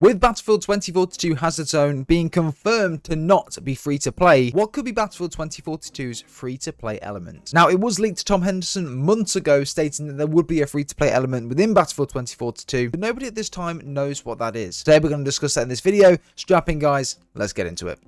With Battlefield 2042 Hazard Zone being confirmed to not be free-to-play, what could be Battlefield 2042's free-to-play element? Now, it was leaked to Tom Henderson months ago stating that there would be a free-to-play element within Battlefield 2042, but nobody at this time knows what that is. Today, we're going to discuss that in this video. Strap in, guys. Let's get into it.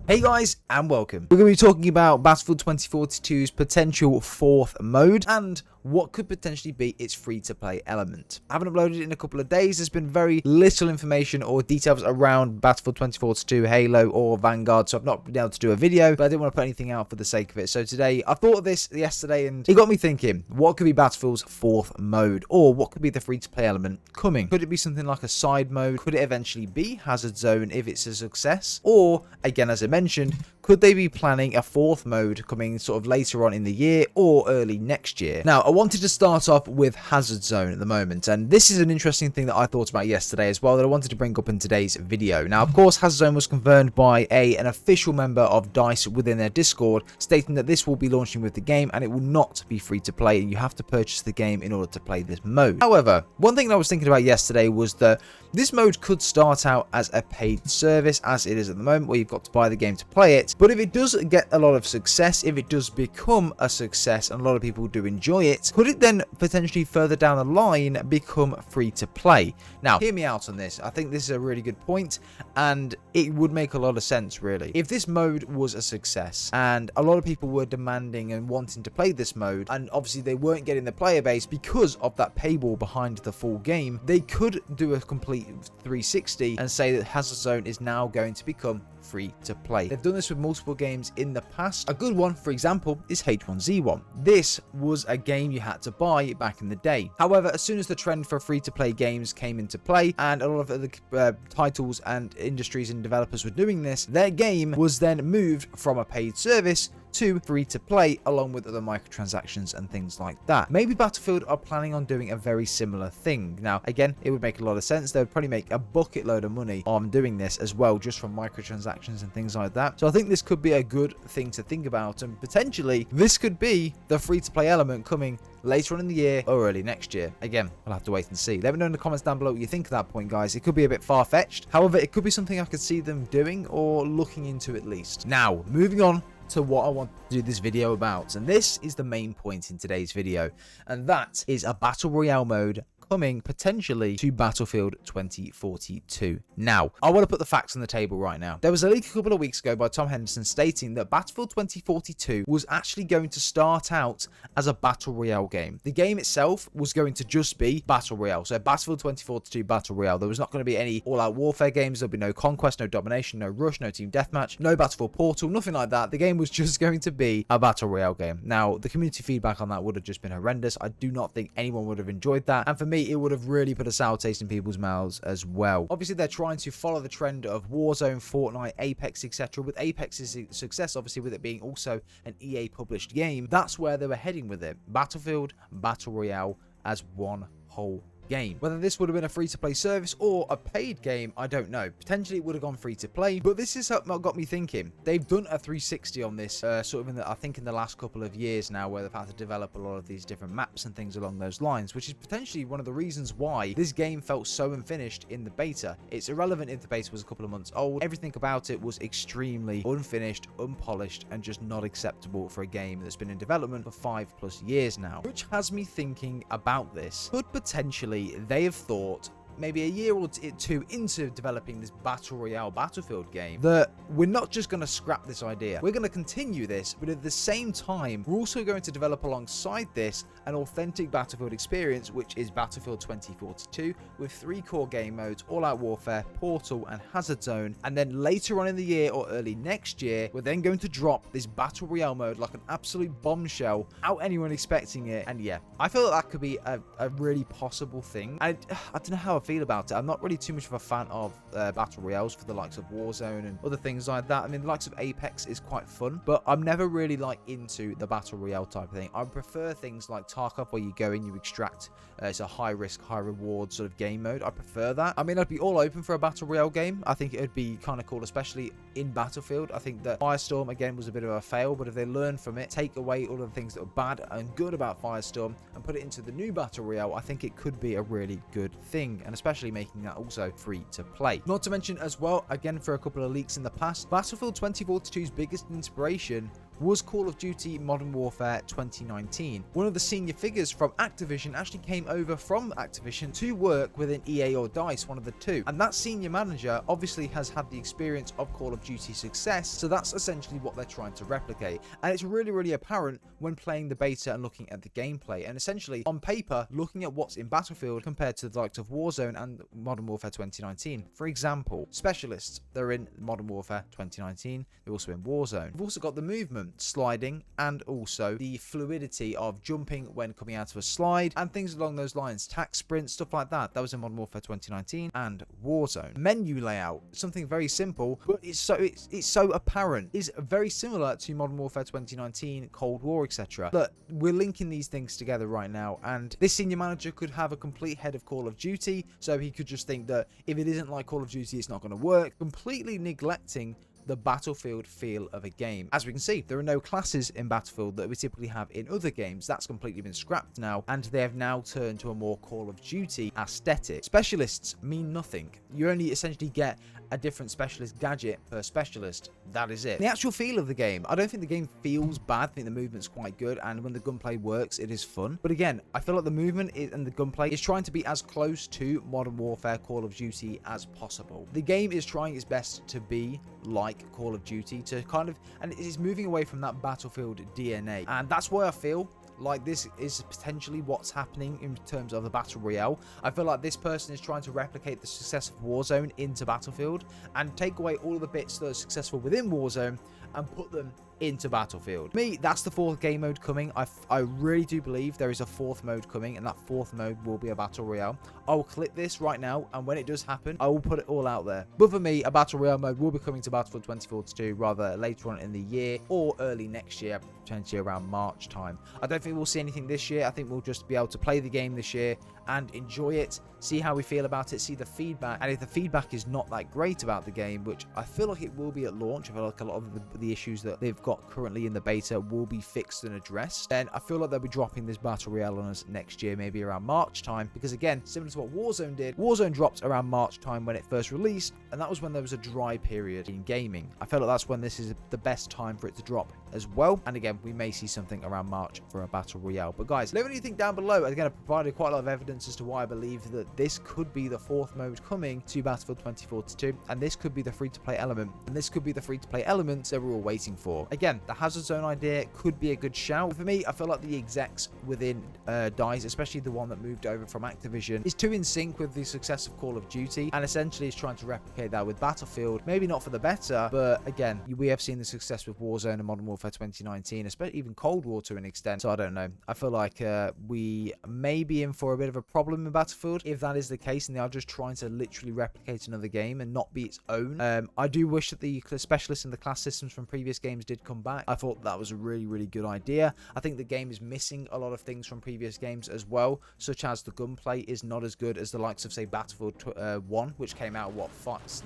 Hey guys, and welcome. We're going to be talking about Battlefield 2042's potential fourth mode and what could potentially be its free-to-play element. I haven't uploaded it in a couple of days. There's been very little information or details around Battlefield 2042, Halo, or Vanguard, so I've not been able to do a video, but I didn't want to put anything out for the sake of it. So today, I thought of this yesterday, and it got me thinking, what could be Battlefield's fourth mode? Or what could be the free-to-play element coming? Could it be something like a side mode? Could it eventually be Hazard Zone if it's a success? Or, again, as I mentioned, could they be planning a fourth mode coming sort of later on in the year or early next year? Now, I wanted to start off with Hazard Zone at the moment, and this is an interesting thing that I thought about yesterday as well that I wanted to bring up in today's video. Now, of course, Hazard Zone was confirmed by an official member of DICE within their Discord, stating that this will be launching with the game and it will not be free to play, and you have to purchase the game in order to play this mode. However, one thing that I was thinking about yesterday was that this mode could start out as a paid service, as it is at the moment, where you've got to buy the game to play it. But if it does get a lot of success, if it does become a success and a lot of people do enjoy it, could it then potentially further down the line become free to play? Now, hear me out on this. I think this is a really good point, and it would make a lot of sense, really. If this mode was a success and a lot of people were demanding and wanting to play this mode, and obviously they weren't getting the player base because of that paywall behind the full game, they could do a complete 360 and say that Hazard Zone is now going to become free to play. They've done this with multiple games in the past. A good one, for example, is H1Z1. This was a game you had to buy back in the day. However, as soon as the trend for free-to-play games came into play and a lot of other titles and industries and developers were doing this, their game was then moved from a paid service to free to play, along with other microtransactions and things like that. Maybe Battlefield are planning on doing a very similar thing. Now, again, it would make a lot of sense. They would probably make a bucket load of money on doing this as well, just from microtransactions and things like that. So I think this could be a good thing to think about, and potentially this could be the free to play element coming later on in the year or early next year. Again, we'll have to wait and see. Let me know in the comments down below what you think at that point, guys. It could be a bit far-fetched. However, it could be something I could see them doing or looking into at least. Now, moving on to what I want to do this video about, and this is the main point in today's video, and that is a battle royale mode coming potentially to Battlefield 2042. Now, I want to put the facts on the table right now. There was a leak a couple of weeks ago by Tom Henderson stating that Battlefield 2042 was actually going to start out as a Battle Royale game. The game itself was going to just be Battle Royale. So Battlefield 2042 Battle Royale. There was not going to be any all-out warfare games. There'll be no Conquest, no Domination, no Rush, no Team Deathmatch, no Battlefield Portal, nothing like that. The game was just going to be a Battle Royale game. Now, the community feedback on that would have just been horrendous. I do not think anyone would have enjoyed that. And for me, it would have really put a sour taste in people's mouths as well. Obviously, they're trying to follow the trend of Warzone, Fortnite, Apex, etc. With Apex's success, obviously, with it being also an EA published game, that's where they were heading with it. Battlefield, Battle Royale as one whole game. Whether this would have been a free-to-play service or a paid game, I don't know. Potentially it would have gone free-to-play, but this is what got me thinking. They've done a 360 on this sort of in the, I think in the last couple of years now, where they've had to develop a lot of these different maps and things along those lines, which is potentially one of the reasons why this game felt so unfinished in the beta. It's irrelevant if the beta was a couple of months old. Everything about it was extremely unfinished, unpolished, and just not acceptable for a game that's been in development for 5+ years now, which has me thinking about this. Could potentially they have thought maybe a year or two into developing this Battle Royale Battlefield game that we're not just going to scrap this idea. We're going to continue this, but at the same time, we're also going to develop alongside this an authentic Battlefield experience, which is Battlefield 2042, with 3 core game modes: All-Out Warfare, Portal, and Hazard Zone. And then later on in the year or early next year, we're then going to drop this Battle Royale mode like an absolute bombshell, without anyone expecting it. And yeah, I feel that could be a really possible thing. I don't know how I feel about it. I'm not really too much of a fan of battle royales for the likes of Warzone and other things like that. I mean, the likes of Apex is quite fun, but I'm never really like into the battle royale type of thing. I prefer things like Tarkov, where you go in, you extract. It's a high risk, high reward sort of game mode. I prefer that. I mean, I'd be all open for a battle royale game. I think it would be kind of cool, especially in Battlefield. I think that Firestorm again was a bit of a fail, but if they learn from it, take away all of the things that were bad and good about Firestorm and put it into the new battle royale, I think it could be a really good thing. And and especially making that also free to play. Not to mention as well, again for a couple of leaks in the past, Battlefield 2042's biggest inspiration was Call of Duty Modern Warfare 2019. One of the senior figures from Activision actually came over from Activision to work within EA or DICE, one of the two. And that senior manager obviously has had the experience of Call of Duty success, so that's essentially what they're trying to replicate. And it's really, really apparent when playing the beta and looking at the gameplay. And essentially, on paper, looking at what's in Battlefield compared to the likes of Warzone and Modern Warfare 2019. For example, specialists, they're in Modern Warfare 2019, they're also in Warzone. We've also got the movement, sliding, and also the fluidity of jumping when coming out of a slide and things along those lines, tac sprint, stuff like that. That was in Modern Warfare 2019 and Warzone. Menu layout, something very simple, but it's so apparent, is very similar to Modern Warfare 2019, Cold War, etc. Look, we're linking these things together right now, and this senior manager could have a complete head of Call of Duty, so he could just think that if it isn't like Call of Duty, it's not going to work, completely neglecting the Battlefield feel of a game. As we can see, there are no classes in Battlefield that we typically have in other games. That's completely been scrapped now, and they have now turned to a more Call of Duty aesthetic. Specialists mean nothing. You only essentially get a different specialist gadget per specialist. That is it. The actual feel of the game, I don't think the game feels bad. I think the movement's quite good, and when the gunplay works, it is fun. But again, I feel like the movement and the gunplay is trying to be as close to Modern Warfare Call of Duty as possible. The game is trying its best to be like Call of Duty, to kind of, and it is moving away from that Battlefield DNA, and that's why I feel like this is potentially what's happening in terms of the Battle Royale. I feel like this person is trying to replicate the success of Warzone into Battlefield and take away all of the bits that are successful within Warzone and put them into Battlefield. For me, that's the fourth game mode coming. I really do believe there is a fourth mode coming, and that fourth mode will be a Battle Royale. I will clip this right now, and when it does happen, I will put it all out there. But for me, a Battle Royale mode will be coming to Battlefield 2042 rather later on in the year or early next year, potentially around March time. I don't think we'll see anything this year. I think we'll just be able to play the game this year and enjoy it, see how we feel about it, see the feedback, and if the feedback is not that great about the game, which I feel like it will be at launch, I feel like a lot of the issues that they've got currently in the beta will be fixed and addressed, then I feel like they'll be dropping this Battle Royale on us next year, maybe around March time, because again, similar to what Warzone did, Warzone dropped around March time when it first released, and that was when there was a dry period in gaming. I feel like that's when this is the best time for it to drop as well, and again, we may see something around March for a Battle Royale. But guys, let me know what you think down below. Again, I provided quite a lot of evidence as to why I believe that this could be the fourth mode coming to Battlefield 2042, and this could be the free-to-play element, and this could be the free-to-play element that we're all waiting for. Again, the Hazard Zone idea could be a good shout. But for me, I feel like the execs within DICE, especially the one that moved over from Activision, is too in sync with the success of Call of Duty, and essentially is trying to replicate that with Battlefield. Maybe not for the better, but again, we have seen the success with Warzone and Modern Warfare 2019, especially even Cold War to an extent. So I don't know. I feel like we may be in for a bit of a problem in Battlefield if that is the case, and they are just trying to literally replicate another game and not be its own. I do wish that the specialists and the class systems from previous games did come back. I thought that was a really, really good idea. I think the game is missing a lot of things from previous games as well, such as the gunplay is not as good as the likes of, say, Battlefield 1, which came out, what,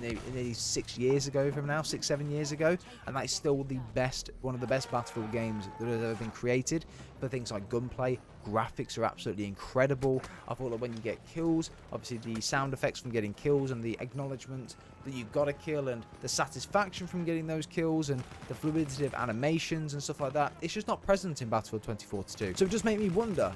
nearly 6 years ago from now, 6-7 years ago, and that is still the best, one of the best Battlefield games that has ever been created. For things like gunplay, graphics are absolutely incredible. I thought that when you get kills, obviously the sound effects from getting kills and the acknowledgement that you've got to kill and the satisfaction from getting those kills and the fluidity of animations and stuff like that, it's just not present in Battlefield 2042. So it just made me wonder,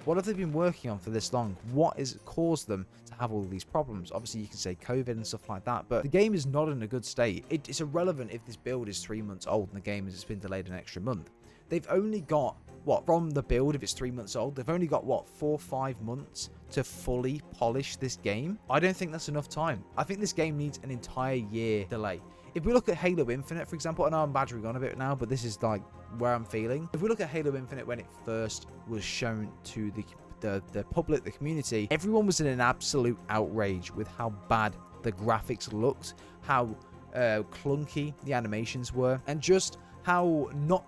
what have they been working on for this long? What has caused them to have all these problems? Obviously, you can say COVID and stuff like that, but the game is not in a good state. It's irrelevant if this build is 3 months old and the game has been delayed an extra month. They've only got, what, from the build, if it's 3 months old, they've only got, what, 4 or 5 months to fully polish this game? I don't think that's enough time. I think this game needs an entire year delay. If we look at Halo Infinite, for example, I know I'm badgering on a bit now, but this is like where I'm feeling. If we look at Halo Infinite when it first was shown to the public, the community, everyone was in an absolute outrage with how bad the graphics looked, how clunky the animations were, and just how not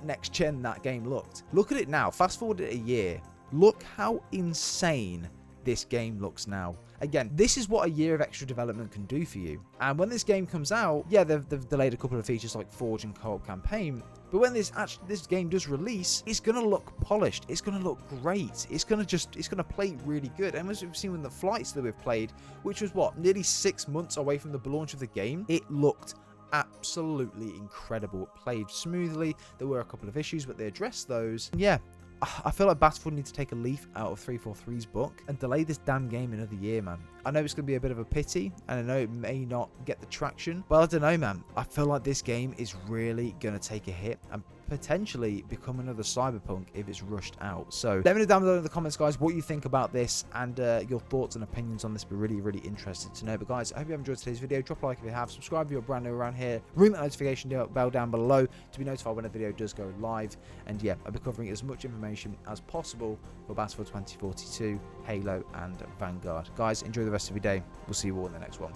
next gen that game looked. Look at it now. Fast forward it a year. Look how insane this game looks now. Again, this is what a year of extra development can do for you. And when this game comes out, yeah, they've delayed a couple of features like Forge and Co-op Campaign, But when this game does release, it's going to look polished. It's going to look great. It's going to play really good. And as we've seen with the flights that we've played, which was what, nearly 6 months away from the launch of the game, it looked absolutely incredible. It played smoothly. There were a couple of issues, but they addressed those. And yeah, I feel like Battlefield needs to take a leaf out of 343's book and delay this damn game another year, man. I know it's going to be a bit of a pity, and I know it may not get the traction, but I don't know, man. I feel like this game is really going to take a hit and potentially become another Cyberpunk if it's rushed out. So let me know down below in the comments, guys, what you think about this, and your thoughts and opinions on this. Be really, really interested to know. But guys, I hope you have enjoyed today's video. Drop a like if you have. Subscribe if you're brand new around here. Ring that notification bell down below to be notified when a video does go live. And yeah, I'll be covering as much information as possible for Battlefield 2042, Halo, and Vanguard. Guys, enjoy the rest of your day. We'll see you all in the next one.